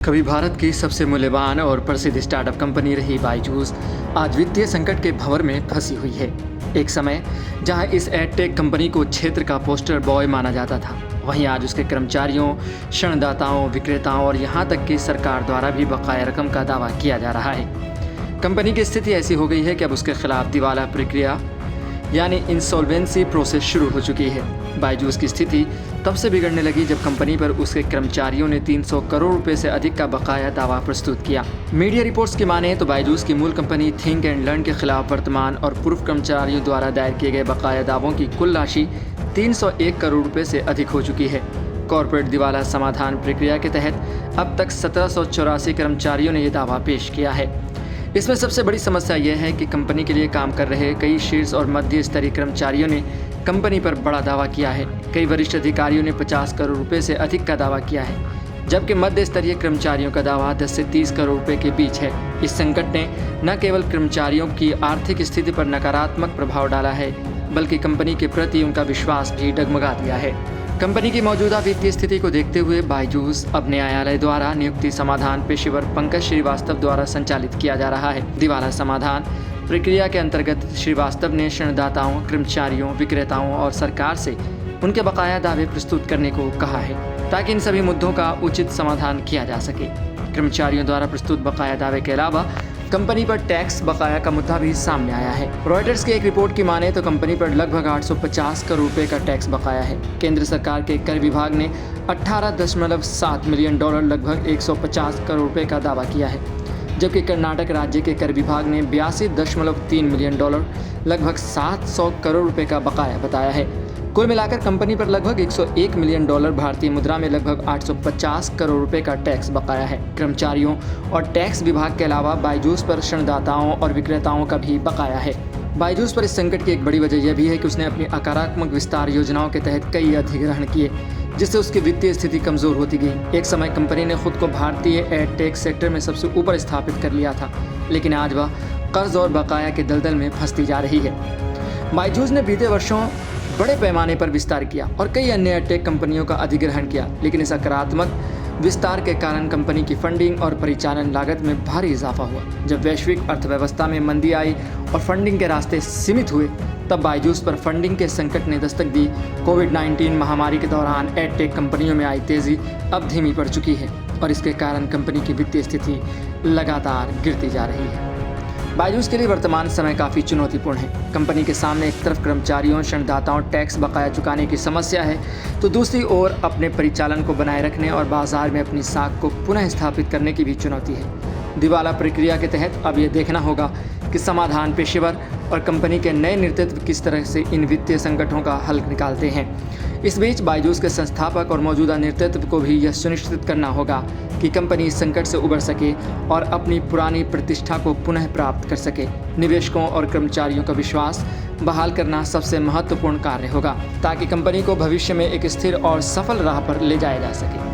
कभी भारत की सबसे मूल्यवान और प्रसिद्ध स्टार्टअप कंपनी रही बायजूस आज वित्तीय संकट के भंवर में फंसी हुई है। एक समय जहां इस एडटेक कंपनी को क्षेत्र का पोस्टर बॉय माना जाता था, वहीं आज उसके कर्मचारियों, ऋणदाताओं, विक्रेताओं और यहां तक कि सरकार द्वारा भी बकाया रकम का दावा किया जा रहा है। कंपनी की स्थिति ऐसी हो गई है कि अब उसके खिलाफ दिवाला प्रक्रिया यानी इंसॉल्वेंसी प्रोसेस शुरू हो चुकी है। बायजूस की स्थिति तब से बिगड़ने लगी जब कंपनी पर उसके कर्मचारियों ने 300 करोड़ रुपए से अधिक का बकाया दावा प्रस्तुत किया। मीडिया रिपोर्ट्स की माने तो बायजूस की मूल कंपनी थिंक एंड लर्न के खिलाफ वर्तमान और पूर्व कर्मचारियों द्वारा दायर किए गए बकाया दावों की कुल राशि 301 करोड़ रुपए से अधिक हो चुकी है। कॉर्पोरेट दिवाला समाधान प्रक्रिया के तहत अब तक 1784 कर्मचारियों ने यह दावा पेश किया है। इसमें सबसे बड़ी समस्या यह है कि कंपनी के लिए काम कर रहे कई शीर्ष और मध्य स्तरीय कर्मचारियों ने कंपनी पर बड़ा दावा किया है। कई वरिष्ठ अधिकारियों ने 50 करोड़ रुपए से अधिक का दावा किया है, जबकि मध्य स्तरीय कर्मचारियों का दावा 10 से 30 करोड़ रुपए के बीच है। इस संकट ने न केवल कर्मचारियों की आर्थिक स्थिति पर नकारात्मक प्रभाव डाला है, बल्कि कंपनी के प्रति उनका विश्वास भी डगमगा दिया है। कंपनी की मौजूदा वित्तीय स्थिति को देखते हुए बायजूस अब न्यायालय द्वारा नियुक्ति समाधान पेशेवर पंकज श्रीवास्तव द्वारा संचालित किया जा रहा है। दिवाला समाधान प्रक्रिया के अंतर्गत श्रीवास्तव ने ऋणदाताओं, कर्मचारियों, विक्रेताओं और सरकार से उनके बकाया दावे प्रस्तुत करने को कहा है, ताकि इन सभी मुद्दों का उचित समाधान किया जा सके। कर्मचारियों द्वारा प्रस्तुत बकाया दावे के अलावा कंपनी पर टैक्स बकाया का मुद्दा भी सामने आया है। रॉयटर्स की एक रिपोर्ट की माने तो कंपनी पर लगभग 850 करोड़ रुपए का टैक्स बकाया है। केंद्र सरकार के कर विभाग ने 18.7 मिलियन डॉलर लगभग 150 करोड़ रुपए का दावा किया है, जबकि कर्नाटक राज्य के कर विभाग ने 82.3 मिलियन डॉलर लगभग 700 करोड़ रुपए का बकाया बताया है। कुल मिलाकर कंपनी पर लगभग 101 मिलियन डॉलर भारतीय मुद्रा में लगभग 850 करोड़ रुपए का टैक्स बकाया है। कर्मचारियों और टैक्स विभाग के अलावा बायजूस पर ऋणदाताओं और विक्रेताओं का भी बकाया है। बायजूस पर इस संकट की एक बड़ी वजह यह भी है कि उसने अपनी आक्रामक विस्तार योजनाओं के तहत कई अधिग्रहण किए, जिससे उसकी वित्तीय स्थिति कमजोर होती गई। एक समय कंपनी ने खुद को भारतीय एडटेक सेक्टर में सबसे ऊपर स्थापित कर लिया था, लेकिन आज वह कर्ज और बकाया के दलदल में फंसती जा रही है। बायजूस ने बीते वर्षों बड़े पैमाने पर विस्तार किया और कई अन्य एडटेक कंपनियों का अधिग्रहण किया, लेकिन इस सकारात्मक विस्तार के कारण कंपनी की फंडिंग और परिचालन लागत में भारी इजाफा हुआ। जब वैश्विक अर्थव्यवस्था में मंदी आई और फंडिंग के रास्ते सीमित हुए, तब बायजूस पर फंडिंग के संकट ने दस्तक दी। कोविड-19 महामारी के दौरान एडटेक कंपनियों में आई तेजी अब धीमी पड़ चुकी है और इसके कारण कंपनी की वित्तीय स्थिति लगातार गिरती जा रही है। बायजूस के लिए वर्तमान समय काफ़ी चुनौतीपूर्ण है। कंपनी के सामने एक तरफ कर्मचारियों, ऋणदाताओं, टैक्स बकाया चुकाने की समस्या है, तो दूसरी ओर अपने परिचालन को बनाए रखने और बाजार में अपनी साख को पुनः स्थापित करने की भी चुनौती है। दिवाला प्रक्रिया के तहत अब यह देखना होगा कि समाधान पेशेवर और कंपनी के नए नेतृत्व किस तरह से इन वित्तीय संकटों का हल निकालते हैं। इस बीच बायजूस के संस्थापक और मौजूदा नेतृत्व को भी यह सुनिश्चित करना होगा कि कंपनी इस संकट से उबर सके और अपनी पुरानी प्रतिष्ठा को पुनः प्राप्त कर सके। निवेशकों और कर्मचारियों का विश्वास बहाल करना सबसे महत्वपूर्ण कार्य होगा, ताकि कंपनी को भविष्य में एक स्थिर और सफल राह पर ले जाया जा सके।